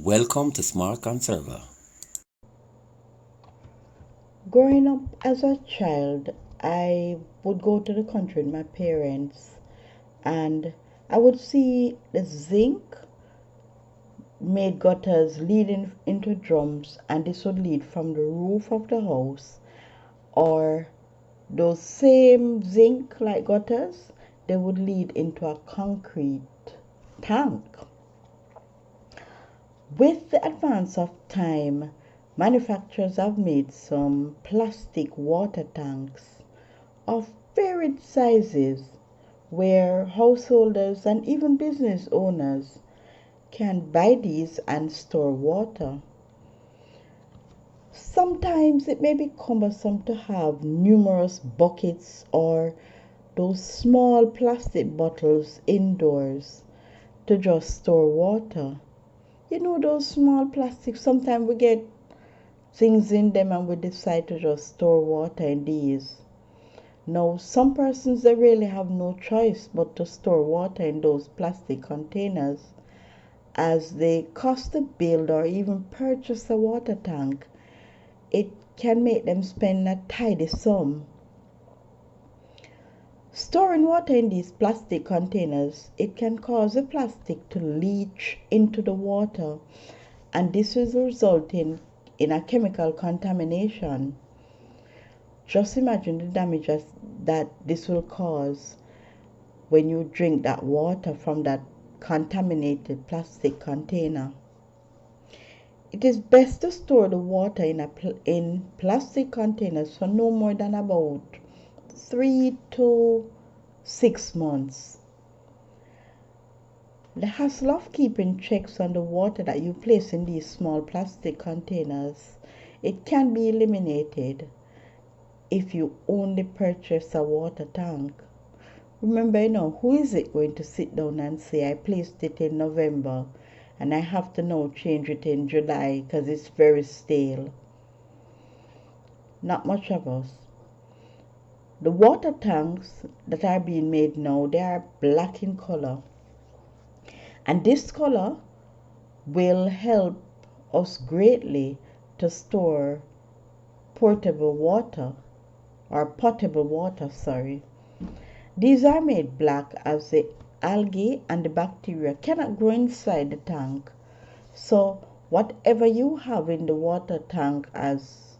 Welcome to Smart Conserver. Growing up as a child, I would go to the country with my parents and I would see the zinc made gutters leading into drums, and this would lead from the roof of the house, or those same zinc like gutters, they would lead into a concrete tank. With the advance of time, manufacturers have made some plastic water tanks of varied sizes where householders and even business owners can buy these and store water. Sometimes it may be cumbersome to have numerous buckets or those small plastic bottles indoors to just store water. You know those small plastics, sometimes we get things in them and we decide to just store water in these. Now, some persons they really have no choice but to store water in those plastic containers, as they cost to build or even purchase a water tank. It can make them spend a tidy sum. Storing water in these plastic containers, it can cause the plastic to leach into the water, and this is resulting in a chemical contamination. Just imagine the damages that this will cause when you drink that water from that contaminated plastic container. It is best to store the water in plastic containers for no more than about 3 to 6 months. The hassle of keeping checks on the water that you place in these small plastic containers, it can be eliminated if you only purchase a water tank. Remember, who is it going to sit down and say, I placed it in November and I have to now change it in July because it's very stale? Not much of us. The water tanks that are being made now, they are black in color. And this color will help us greatly to store potable water. These are made black as the algae and the bacteria cannot grow inside the tank. So whatever you have in the water tank as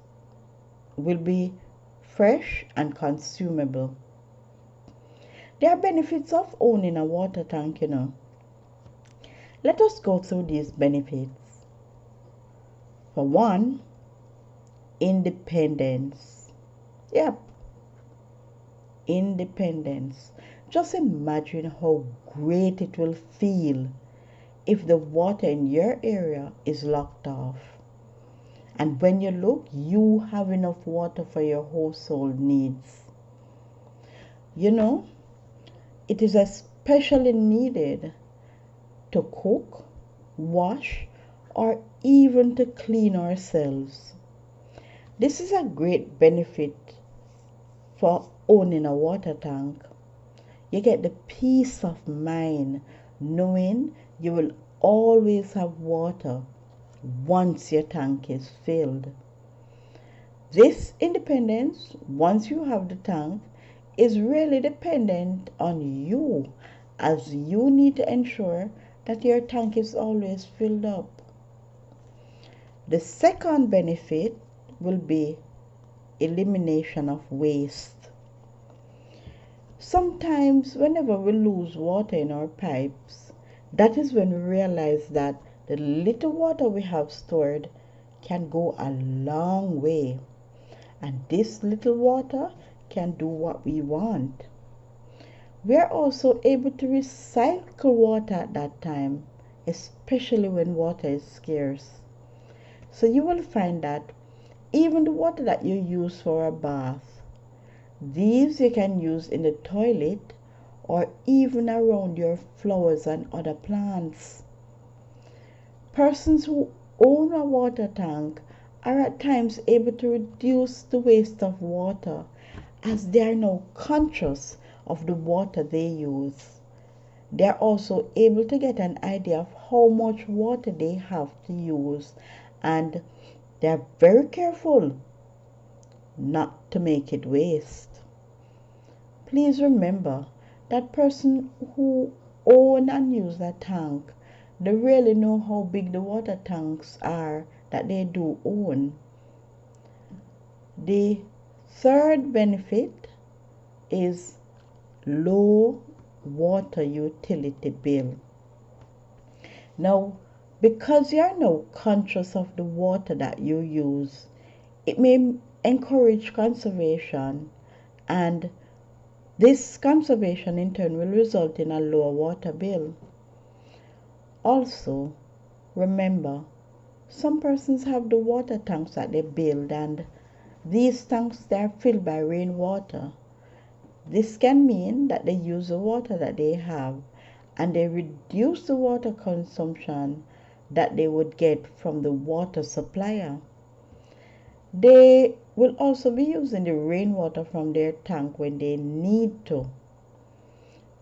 will be fresh and consumable. There are benefits of owning a water tank. Let us go through these benefits. For one, independence. Yep, independence. Just imagine how great it will feel if the water in your area is locked off. And when you look, you have enough water for your household needs. It is especially needed to cook, wash, or even to clean ourselves. This is a great benefit for owning a water tank. You get the peace of mind knowing you will always have water once your tank is filled. This independence, once you have the tank, is really dependent on you, as you need to ensure that your tank is always filled up. The second benefit will be elimination of waste. Sometimes whenever we lose water in our pipes, that is when we realize that the little water we have stored can go a long way, and this little water can do what we want. We are also able to recycle water at that time, especially when water is scarce. So you will find that even the water that you use for a bath, these you can use in the toilet or even around your flowers and other plants. Persons who own a water tank are at times able to reduce the waste of water, as they are now conscious of the water they use. They're also able to get an idea of how much water they have to use, and they're very careful not to make it waste. Please remember that person who own and use a tank, they really know how big the water tanks are that they do own. The third benefit is low water utility bill. Now, because you are now conscious of the water that you use, it may encourage conservation, and this conservation in turn will result in a lower water bill. Also, remember, some persons have the water tanks that they build, and these tanks they are filled by rainwater. This can mean that they use the water that they have, and they reduce the water consumption that they would get from the water supplier. They will also be using the rainwater from their tank when they need to.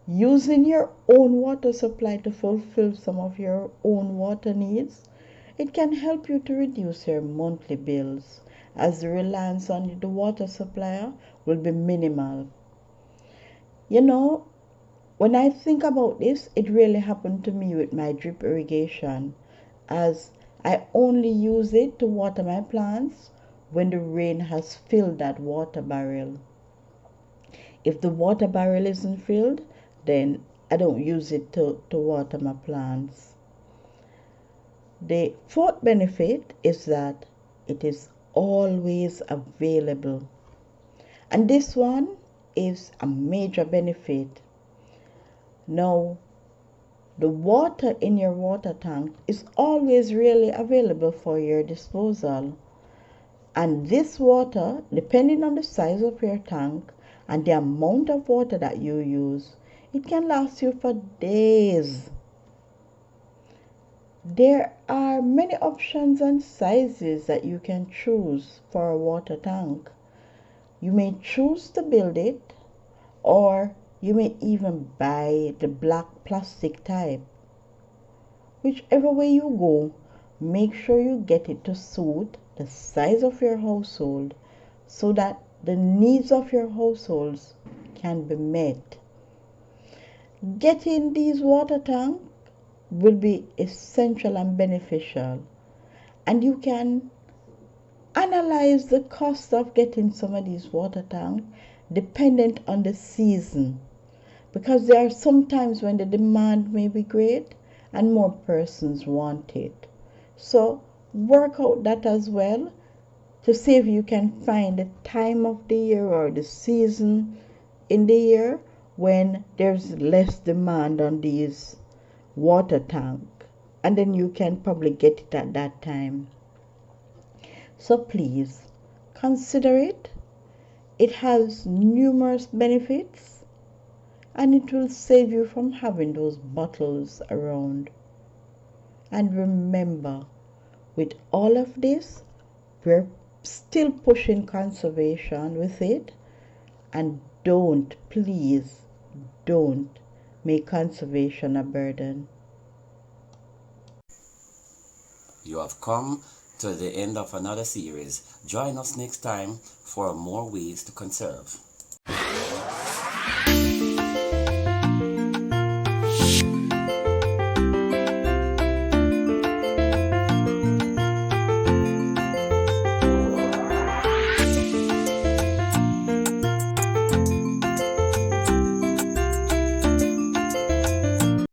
Using your own water supply to fulfill some of your own water needs, it can help you to reduce your monthly bills, as the reliance on the water supplier will be minimal. You know, when I think about this, it really happened to me with my drip irrigation, as I only use it to water my plants when the rain has filled that water barrel. If the water barrel isn't filled, then I don't use it to water my plants. The fourth benefit is that it is always available. And this one is a major benefit. Now, the water in your water tank is always really available for your disposal. And this water, depending on the size of your tank and the amount of water that you use, it can last you for days. There are many options and sizes that you can choose for a water tank. You may choose to build it, or you may even buy the black plastic type. Whichever way you go, make sure you get it to suit the size of your household so that the needs of your households can be met. Getting these water tanks will be essential and beneficial, and you can analyze the cost of getting some of these water tanks dependent on the season, because there are some times when the demand may be great and more persons want it. So work out that as well to see if you can find the time of the year or the season in the year when there's less demand on these water tank, and then you can probably get it at that time. So please consider it. It has numerous benefits, and it will save you from having those bottles around. And remember, with all of this, we're still pushing conservation with it, and please don't make conservation a burden. You have come to the end of another series. Join us next time for more ways to conserve.